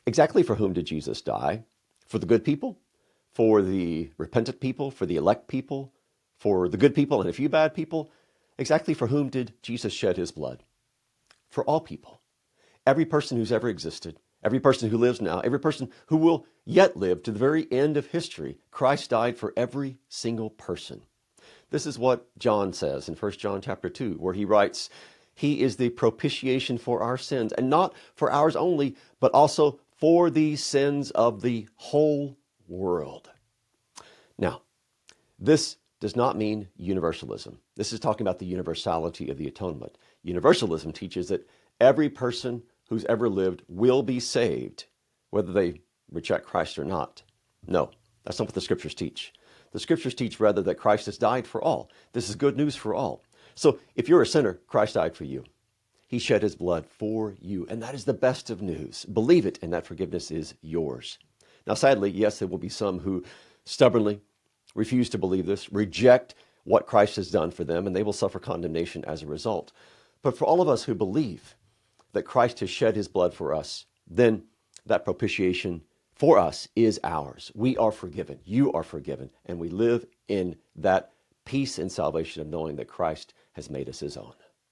Exactly for whom did Jesus die? For the good people? For the repentant people? For the elect people? For the good people and a few bad people? Exactly for whom did Jesus shed his blood? For all people. Every person who's ever existed, every person who lives now, every person who will yet live to the very end of history, Christ died for every single person. This is what John says in 1 John chapter 2, where he writes, "He is the propitiation for our sins, and not for ours only, but also for the sins of the whole world." Now, this does not mean universalism. This is talking about the universality of the atonement. Universalism teaches that every person who's ever lived will be saved, whether they reject Christ or not. No, that's not what the scriptures teach. The scriptures teach rather that Christ has died for all. This is good news for all. So if you're a sinner, Christ died for you. He shed his blood for you, and that is the best of news. Believe it, and that forgiveness is yours. Now, sadly, yes, there will be some who stubbornly refuse to believe this, reject what Christ has done for them, and they will suffer condemnation as a result. But for all of us who believe that Christ has shed his blood for us, then that propitiation for us is ours. We are forgiven. You are forgiven. And we live in that peace and salvation of knowing that Christ has made us his own.